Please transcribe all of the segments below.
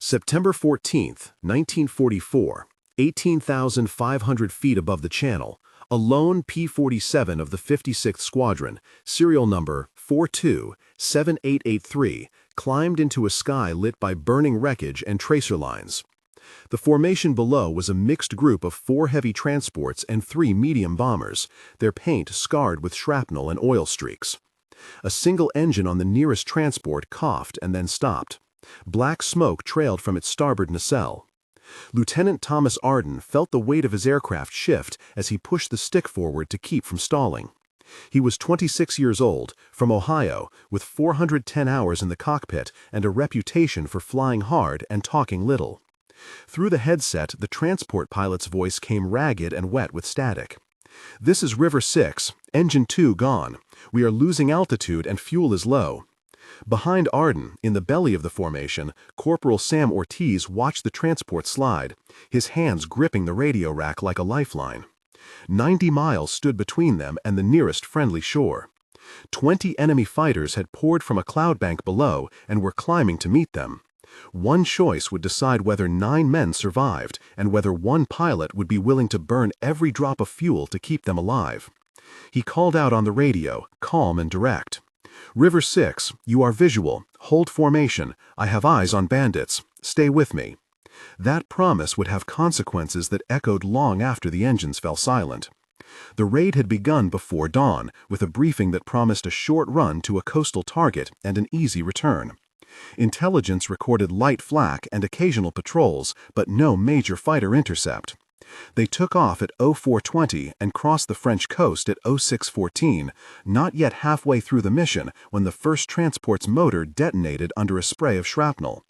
September 14, 1944, 18,500 feet above the channel, a lone P-47 of the 56th Squadron, serial number 427883, climbed into a sky lit by burning wreckage and tracer lines. The formation below was a mixed group of 4 heavy transports and 3 medium bombers, their paint scarred with shrapnel and oil streaks. A single engine on the nearest transport coughed and then stopped. Black smoke trailed from its starboard nacelle. Lieutenant Thomas Arden felt the weight of his aircraft shift as he pushed the stick forward to keep from stalling. He was 26 years old, from Ohio, with 410 hours in the cockpit and a reputation for flying hard and talking little. Through the headset, the transport pilot's voice came ragged and wet with static. "This is River 6, Engine 2 gone. We are losing altitude and fuel is low." Behind Arden, in the belly of the formation, Corporal Sam Ortiz watched the transport slide, his hands gripping the radio rack like a lifeline. 90 miles stood between them and the nearest friendly shore. 20 enemy fighters had poured from a cloud bank below and were climbing to meet them. One choice would decide whether 9 men survived and whether one pilot would be willing to burn every drop of fuel to keep them alive. He called out on the radio, calm and direct. "River 6, you are visual. Hold formation. I have eyes on bandits. Stay with me." That promise would have consequences that echoed long after the engines fell silent. The raid had begun before dawn, with a briefing that promised a short run to a coastal target and an easy return. Intelligence recorded light flak and occasional patrols, but no major fighter intercept. They took off at 0420 and crossed the French coast at 0614, not yet halfway through the mission when the first transport's motor detonated under a spray of shrapnel.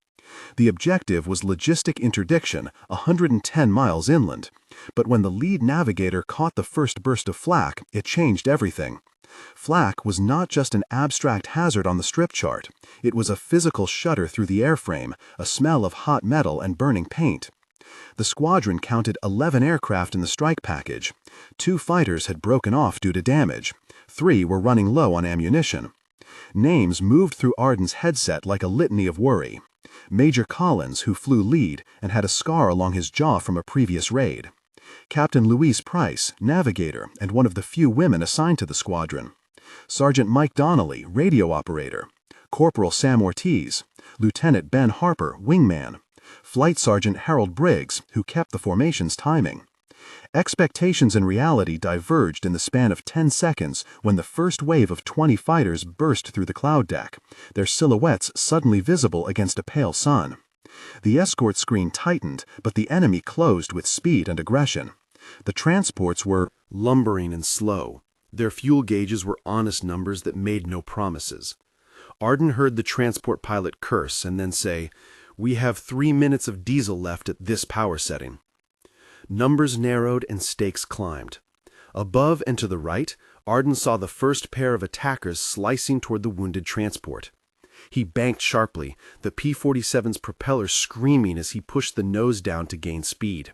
The objective was logistic interdiction, 110 miles inland. But when the lead navigator caught the first burst of flak, it changed everything. Flak was not just an abstract hazard on the strip chart. It was a physical shudder through the airframe, a smell of hot metal and burning paint. The squadron counted 11 aircraft in the strike package. 2 fighters had broken off due to damage. 3 were running low on ammunition. Names moved through Arden's headset like a litany of worry. Major Collins, who flew lead and had a scar along his jaw from a previous raid. Captain Louise Price, navigator and one of the few women assigned to the squadron. Sergeant Mike Donnelly, radio operator. Corporal Sam Ortiz. Lieutenant Ben Harper, wingman. Flight Sergeant Harold Briggs, who kept the formation's timing. Expectations and reality diverged in the span of 10 seconds when the first wave of 20 fighters burst through the cloud deck, their silhouettes suddenly visible against a pale sun. The escort screen tightened, but the enemy closed with speed and aggression. The transports were lumbering and slow. Their fuel gauges were honest numbers that made no promises. Arden heard the transport pilot curse and then say, "We have 3 minutes of diesel left at this power setting." Numbers narrowed and stakes climbed. Above and to the right, Arden saw the first pair of attackers slicing toward the wounded transport. He banked sharply, the P-47's propeller screaming as he pushed the nose down to gain speed.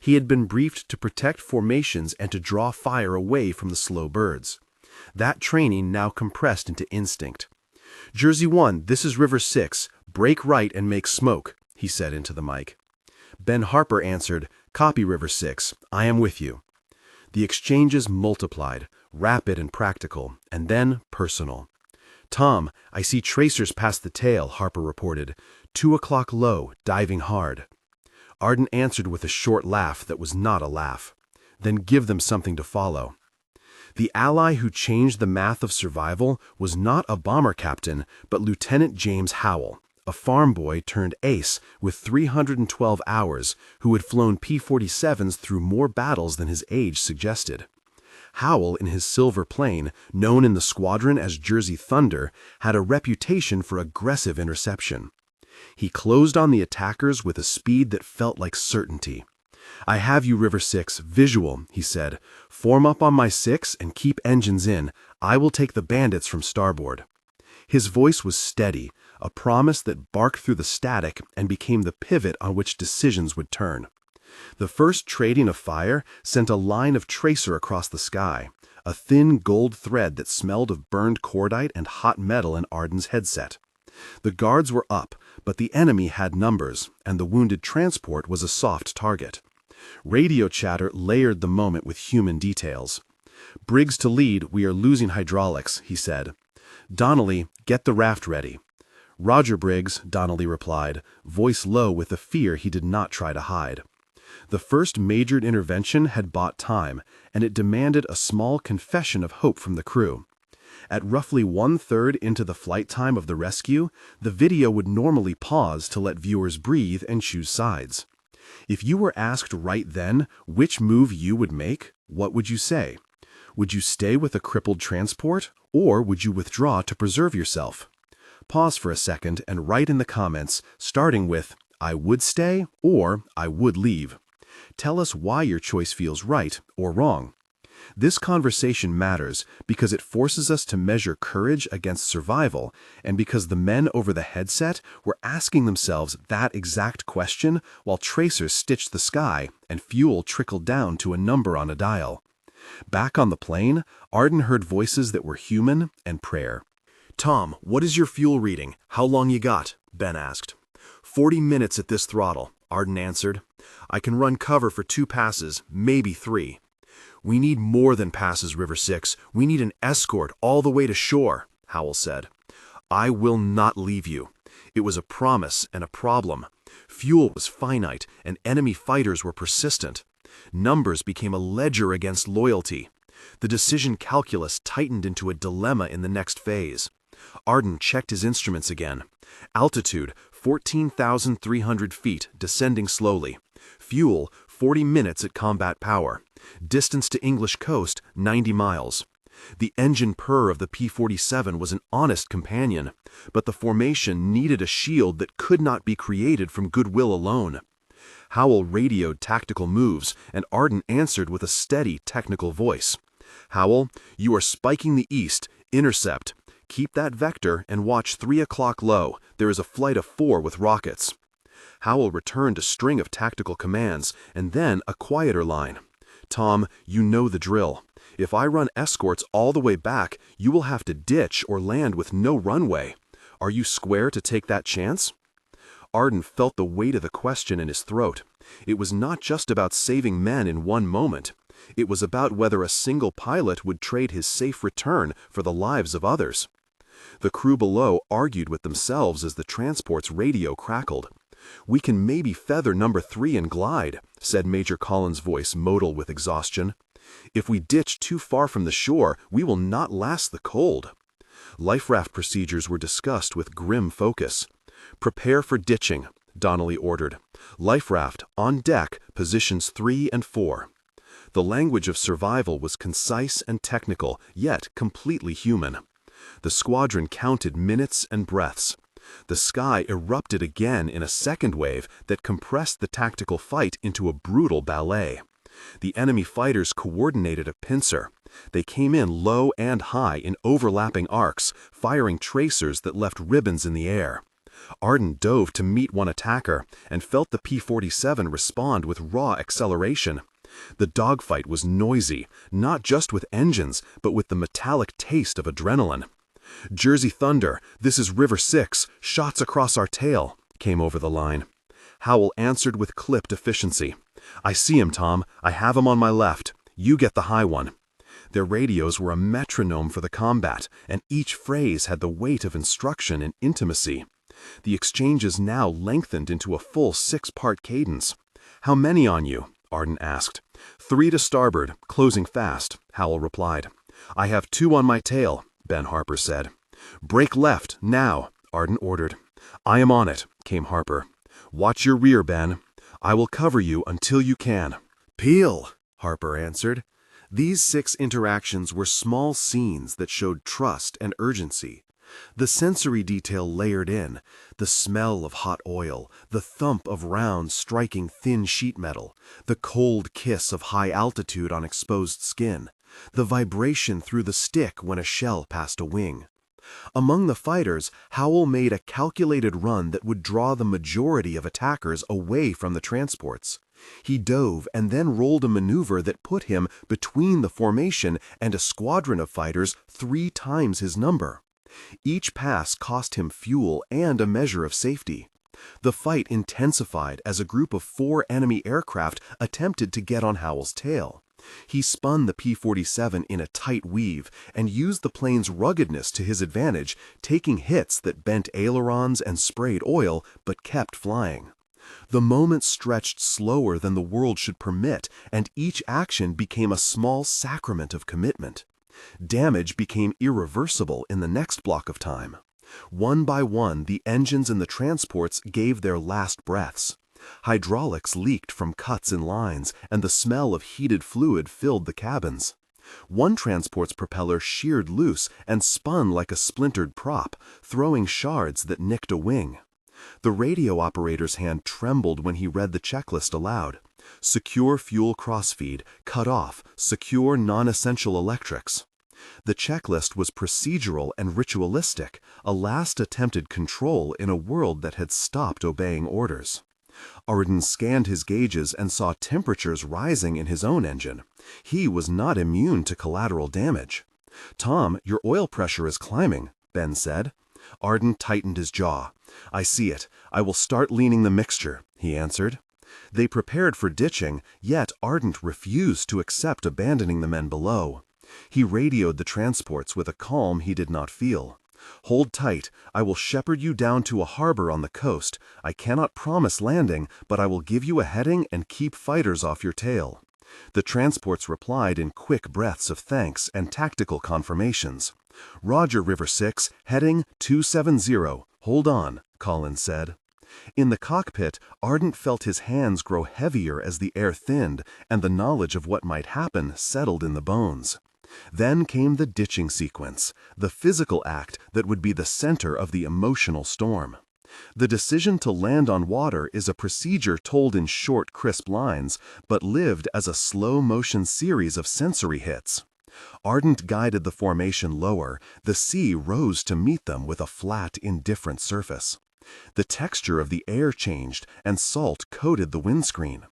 He had been briefed to protect formations and to draw fire away from the slow birds. That training now compressed into instinct. "Jersey 1, this is River 6. Break right and make smoke," he said into the mic. Ben Harper answered, "Copy, River 6. I am with you." The exchanges multiplied, rapid and practical, and then personal. "Tom, I see tracers past the tail," Harper reported. 2 o'clock low, diving hard." Arden answered with a short laugh that was not a laugh. "Then give them something to follow." The ally who changed the math of survival was not a bomber captain, but Lieutenant James Howell, a farm boy turned ace with 312 hours, who had flown P-47s through more battles than his age suggested. Howell, in his silver plane, known in the squadron as Jersey Thunder, had a reputation for aggressive interception. He closed on the attackers with a speed that felt like certainty. "I have you, River 6, visual," he said. "Form up on my 6 and keep engines in. I will take the bandits from starboard." His voice was steady, a promise that barked through the static and became the pivot on which decisions would turn. The first trading of fire sent a line of tracer across the sky, a thin gold thread that smelled of burned cordite and hot metal in Arden's headset. The guards were up, but the enemy had numbers, and the wounded transport was a soft target. Radio chatter layered the moment with human details. "Briggs to lead, we are losing hydraulics," he said. "Donnelly, get the raft ready." "Roger, Briggs," Donnelly replied, voice low with the fear he did not try to hide. The first major intervention had bought time, and it demanded a small confession of hope from the crew. At roughly 1/3 into the flight time of the rescue, the video would normally pause to let viewers breathe and choose sides. If you were asked right then which move you would make, what would you say? Would you stay with a crippled transport, or would you withdraw to preserve yourself? Pause for a second and write in the comments, starting with, "I would stay" or "I would leave." Tell us why your choice feels right or wrong. This conversation matters because it forces us to measure courage against survival, and because the men over the headset were asking themselves that exact question while tracers stitched the sky and fuel trickled down to a number on a dial. Back on the plane, Arden heard voices that were human and prayer. "Tom, what is your fuel reading? How long you got?" Ben asked. 40 minutes at this throttle," Arden answered. "I can run cover for 2 passes, maybe 3. "We need more than passes, River 6. We need an escort all the way to shore," Howell said. "I will not leave you." It was a promise and a problem. Fuel was finite, and enemy fighters were persistent. Numbers became a ledger against loyalty. The decision calculus tightened into a dilemma in the next phase. Arden checked his instruments again. Altitude, 14,300 feet, descending slowly. Fuel, 40 minutes at combat power. Distance to English coast, 90 miles. The engine purr of the P-47 was an honest companion, but the formation needed a shield that could not be created from goodwill alone. Howell radioed tactical moves, and Arden answered with a steady technical voice. "Howell, you are spiking the east. Intercept. Keep that vector and watch 3 o'clock low. There is a flight of 4 with rockets." Howell returned a string of tactical commands, and then a quieter line. "Tom, you know the drill. If I run escorts all the way back, you will have to ditch or land with no runway. Are you square to take that chance?" Arden felt the weight of the question in his throat. It was not just about saving men in one moment. It was about whether a single pilot would trade his safe return for the lives of others. The crew below argued with themselves as the transport's radio crackled. "We can maybe feather number 3 and glide," said Major Collins' voice modal with exhaustion. "If we ditch too far from the shore, we will not last the cold." Life raft procedures were discussed with grim focus. "Prepare for ditching," Donnelly ordered. "Life raft, on deck, positions 3 and 4. The language of survival was concise and technical, yet completely human. The squadron counted minutes and breaths. The sky erupted again in a second wave that compressed the tactical fight into a brutal ballet. The enemy fighters coordinated a pincer. They came in low and high in overlapping arcs, firing tracers that left ribbons in the air. Arden dove to meet one attacker and felt the P-47 respond with raw acceleration. The dogfight was noisy, not just with engines, but with the metallic taste of adrenaline. "Jersey Thunder, this is River 6, shots across our tail," came over the line. Howell answered with clipped efficiency. "I see him, Tom. I have him on my left. You get the high one." Their radios were a metronome for the combat, and each phrase had the weight of instruction and intimacy. The exchanges now lengthened into a full 6-part cadence. "How many on you?" Arden asked. 3 to starboard, closing fast," Howell replied. "I have 2 on my tail," Ben Harper said. "Break left, now," Arden ordered. "I am on it," came Harper. "Watch your rear, Ben. I will cover you until you can." "Peel," Harper answered. These 6 interactions were small scenes that showed trust and urgency. The sensory detail layered in, the smell of hot oil, the thump of rounds striking thin sheet metal, the cold kiss of high altitude on exposed skin, the vibration through the stick when a shell passed a wing. Among the fighters, Howell made a calculated run that would draw the majority of attackers away from the transports. He dove and then rolled a maneuver that put him between the formation and a squadron of fighters 3 times his number. Each pass cost him fuel and a measure of safety. The fight intensified as a group of 4 enemy aircraft attempted to get on Howell's tail. He spun the P-47 in a tight weave and used the plane's ruggedness to his advantage, taking hits that bent ailerons and sprayed oil but kept flying. The moment stretched slower than the world should permit, and each action became a small sacrament of commitment. Damage became irreversible in the next block of time. One by one, the engines in the transports gave their last breaths. Hydraulics leaked from cuts in lines, and the smell of heated fluid filled the cabins. One transport's propeller sheared loose and spun like a splintered prop, throwing shards that nicked a wing. The radio operator's hand trembled when he read the checklist aloud. Secure fuel crossfeed, cut off, secure non-essential electrics. The checklist was procedural and ritualistic, a last attempted control in a world that had stopped obeying orders. Arden scanned his gauges and saw temperatures rising in his own engine. He was not immune to collateral damage. "Tom, your oil pressure is climbing," Ben said. Arden tightened his jaw. "I see it. I will start leaning the mixture," he answered. They prepared for ditching, yet Arden refused to accept abandoning the men below. He radioed the transports with a calm he did not feel. "Hold tight. I will shepherd you down to a harbor on the coast. I cannot promise landing, but I will give you a heading and keep fighters off your tail." The transports replied in quick breaths of thanks and tactical confirmations. "Roger, River 6, heading 270. Hold on," Collins said. In the cockpit, Arden felt his hands grow heavier as the air thinned, and the knowledge of what might happen settled in the bones. Then came the ditching sequence, the physical act that would be the center of the emotional storm. The decision to land on water is a procedure told in short, crisp lines, but lived as a slow-motion series of sensory hits. Ardent guided the formation lower. The sea rose to meet them with a flat, indifferent surface. The texture of the air changed, and salt coated the windscreen.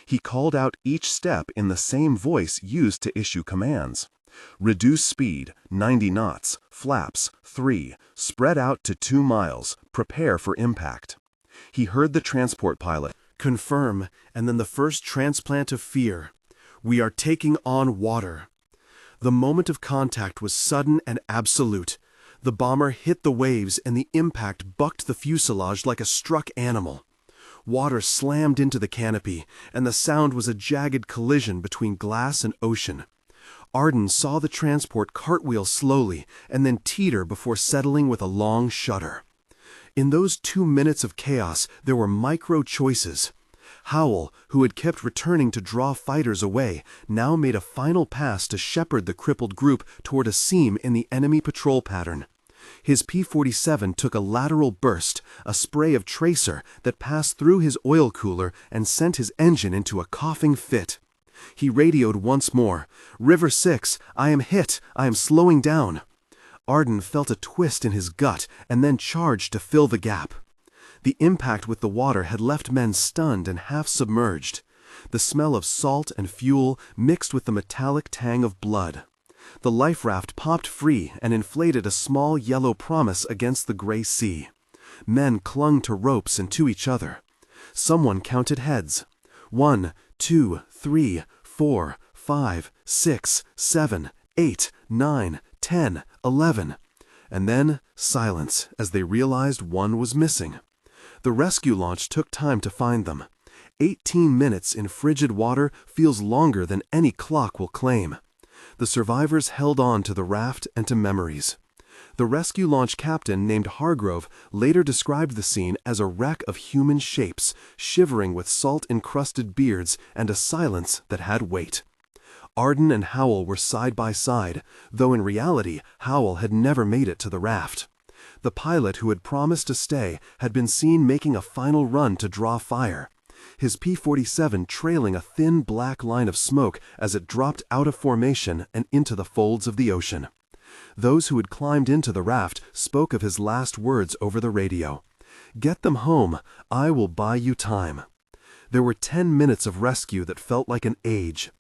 He called out each step in the same voice used to issue commands. "Reduce speed, 90 knots, flaps, 3, spread out to 2 miles, prepare for impact." He heard the transport pilot confirm, and then the first transplant of fear. "We are taking on water." The moment of contact was sudden and absolute. The bomber hit the waves, and the impact bucked the fuselage like a struck animal. Water slammed into the canopy, and the sound was a jagged collision between glass and ocean. Arden saw the transport cartwheel slowly and then teeter before settling with a long shudder. In those 2 minutes of chaos, there were micro-choices. Howell, who had kept returning to draw fighters away, now made a final pass to shepherd the crippled group toward a seam in the enemy patrol pattern. His P-47 took a lateral burst, a spray of tracer that passed through his oil cooler and sent his engine into a coughing fit. He radioed once more. "River 6, I am hit. I am slowing down." Arden felt a twist in his gut and then charged to fill the gap. The impact with the water had left men stunned and half submerged. The smell of salt and fuel mixed with the metallic tang of blood. The life raft popped free and inflated a small yellow promise against the gray sea. Men clung to ropes and to each other. Someone counted heads. 1, 2, 3, 4, 5, 6, 7, 8, 9, 10, 11. And then silence as they realized one was missing. The rescue launch took time to find them. 18 minutes in frigid water feels longer than any clock will claim. The survivors held on to the raft and to memories. The rescue launch captain named Hargrove later described the scene as a wreck of human shapes, shivering with salt-encrusted beards and a silence that had weight. Arden and Howell were side by side, though in reality Howell had never made it to the raft. The pilot who had promised to stay had been seen making a final run to draw fire, his P-47 trailing a thin black line of smoke as it dropped out of formation and into the folds of the ocean. Those who had climbed into the raft spoke of his last words over the radio. "Get them home. I will buy you time." There were 10 minutes of rescue that felt like an age.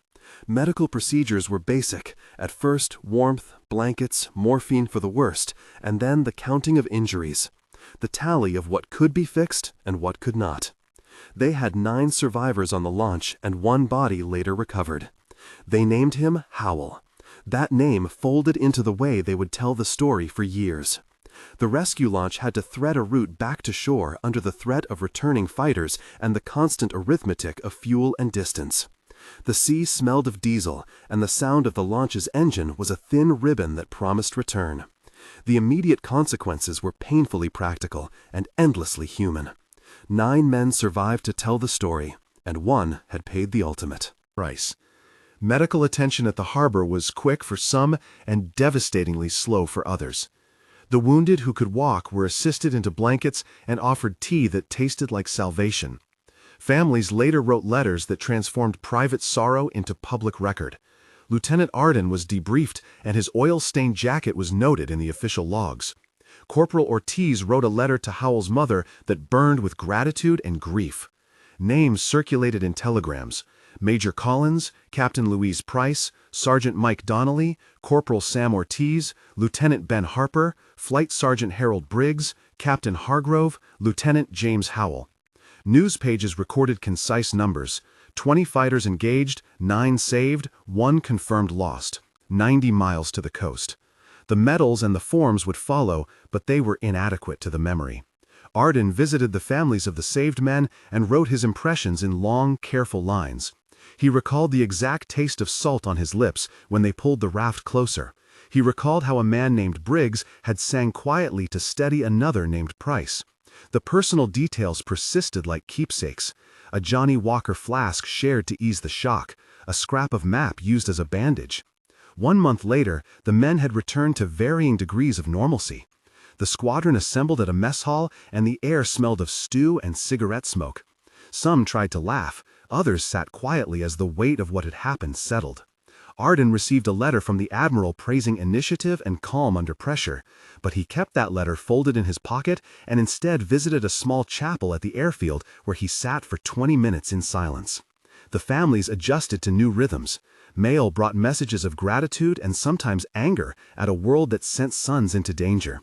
Medical procedures were basic. At first, warmth, blankets, morphine for the worst, and then the counting of injuries. The tally of what could be fixed and what could not. They had 9 survivors on the launch, and 1 body later recovered. They named him Howell. That name folded into the way they would tell the story for years. The rescue launch had to thread a route back to shore under the threat of returning fighters and the constant arithmetic of fuel and distance. The sea smelled of diesel, and the sound of the launch's engine was a thin ribbon that promised return. The immediate consequences were painfully practical and endlessly human. 9 men survived to tell the story, and 1 had paid the ultimate price. Medical attention at the harbor was quick for some and devastatingly slow for others. The wounded who could walk were assisted into blankets and offered tea that tasted like salvation. Families later wrote letters that transformed private sorrow into public record. Lieutenant Arden was debriefed, and his oil-stained jacket was noted in the official logs. Corporal Ortiz wrote a letter to Howell's mother that burned with gratitude and grief. Names circulated in telegrams: Major Collins, Captain Louise Price, Sergeant Mike Donnelly, Corporal Sam Ortiz, Lieutenant Ben Harper, Flight Sergeant Harold Briggs, Captain Hargrove, Lieutenant James Howell. News pages recorded concise numbers: 20 fighters engaged, 9 saved, 1 confirmed lost, 90 miles to the coast. The medals and the forms would follow, but they were inadequate to the memory. Arden visited the families of the saved men and wrote his impressions in long, careful lines. He recalled the exact taste of salt on his lips when they pulled the raft closer. He recalled how a man named Briggs had sang quietly to steady another named Price. The personal details persisted like keepsakes: a Johnny Walker flask shared to ease the shock, a scrap of map used as a bandage. 1 month later, the men had returned to varying degrees of normalcy. The squadron assembled at a mess hall, and the air smelled of stew and cigarette smoke. Some tried to laugh, others sat quietly as the weight of what had happened settled. Arden received a letter from the Admiral praising initiative and calm under pressure, but he kept that letter folded in his pocket and instead visited a small chapel at the airfield where he sat for 20 minutes in silence. The families adjusted to new rhythms. Mail brought messages of gratitude and sometimes anger at a world that sent sons into danger.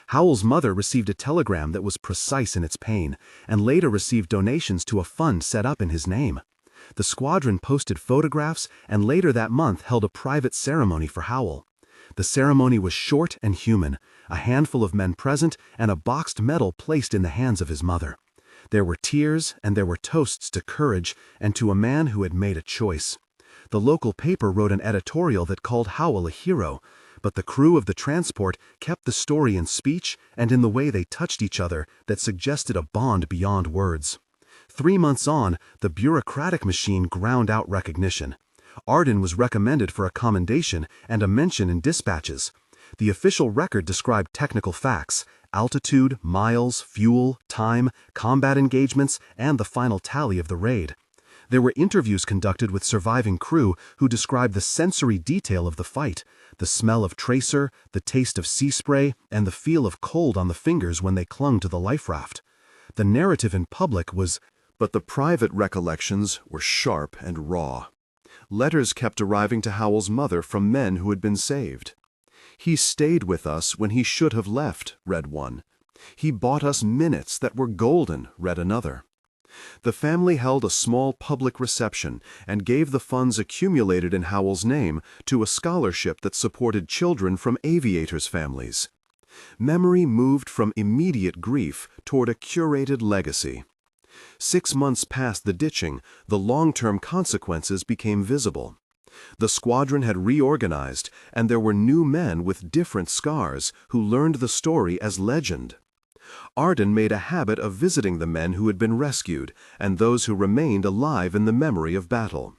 Howell's mother received a telegram that was precise in its pain, and later received donations to a fund set up in his name. The squadron posted photographs and later that month held a private ceremony for Howell. The ceremony was short and human: a handful of men present and a boxed medal placed in the hands of his mother. There were tears and there were toasts to courage and to a man who had made a choice. The local paper wrote an editorial that called Howell a hero, but the crew of the transport kept the story in speech and in the way they touched each other that suggested a bond beyond words. 3 months on, the bureaucratic machine ground out recognition. Arden was recommended for a commendation and a mention in dispatches. The official record described technical facts: altitude, miles, fuel, time, combat engagements, and the final tally of the raid. There were interviews conducted with surviving crew who described the sensory detail of the fight: the smell of tracer, the taste of sea spray, and the feel of cold on the fingers when they clung to the life raft. The narrative in public was, but the private recollections were sharp and raw. Letters kept arriving to Howell's mother from men who had been saved. "He stayed with us when he should have left," read one. "He bought us minutes that were golden," read another. The family held a small public reception and gave the funds accumulated in Howell's name to a scholarship that supported children from aviators' families. Memory moved from immediate grief toward a curated legacy. 6 months past the ditching, the long-term consequences became visible. The squadron had reorganized, and there were new men with different scars who learned the story as legend. Arden made a habit of visiting the men who had been rescued and those who remained alive in the memory of battle.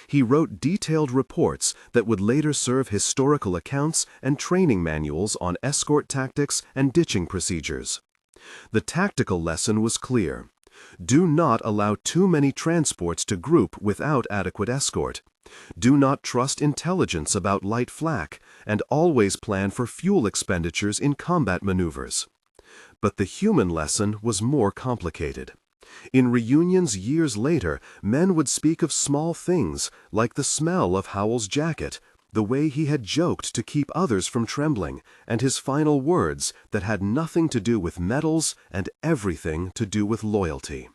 He wrote detailed reports that would later serve historical accounts and training manuals on escort tactics and ditching procedures. The tactical lesson was clear: do not allow too many transports to group without adequate escort. Do not trust intelligence about light flak, and always plan for fuel expenditures in combat maneuvers. But the human lesson was more complicated. In reunions years later, men would speak of small things, like the smell of Howell's jacket, the way he had joked to keep others from trembling, and his final words that had nothing to do with medals and everything to do with loyalty.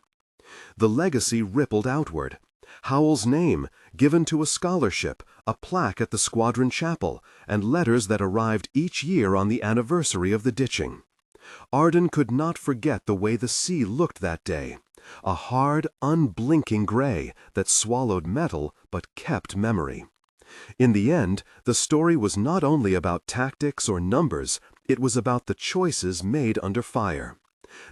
The legacy rippled outward. Howell's name, given to a scholarship, a plaque at the squadron chapel, and letters that arrived each year on the anniversary of the ditching. Arden could not forget the way the sea looked that day, a hard, unblinking gray that swallowed metal but kept memory. In the end, the story was not only about tactics or numbers, it was about the choices made under fire.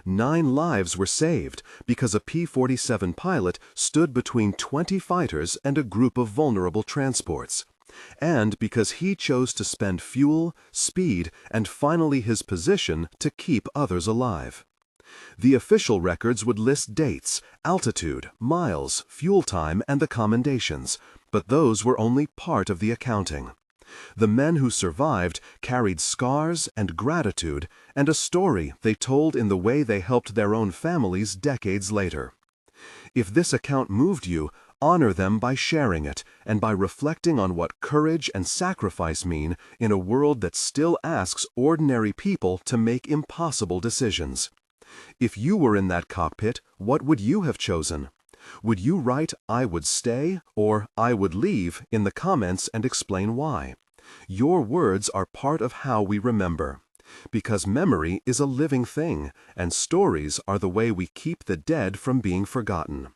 9 lives were saved because a P-47 pilot stood between 20 fighters and a group of vulnerable transports, and because he chose to spend fuel, speed, and finally his position to keep others alive. The official records would list dates, altitude, miles, fuel time, and the commendations, but those were only part of the accounting. The men who survived carried scars and gratitude and a story they told in the way they helped their own families decades later. If this account moved you, honor them by sharing it and by reflecting on what courage and sacrifice mean in a world that still asks ordinary people to make impossible decisions. If you were in that cockpit, what would you have chosen? Would you write "I would stay" or "I would leave" in the comments and explain why? Your words are part of how we remember. Because memory is a living thing, and stories are the way we keep the dead from being forgotten.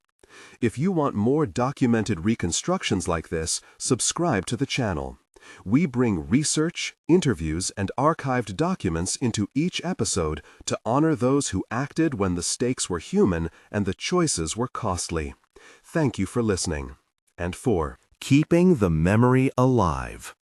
If you want more documented reconstructions like this, subscribe to the channel. We bring research, interviews, and archived documents into each episode to honor those who acted when the stakes were human and the choices were costly. Thank you for listening. And for keeping the memory alive.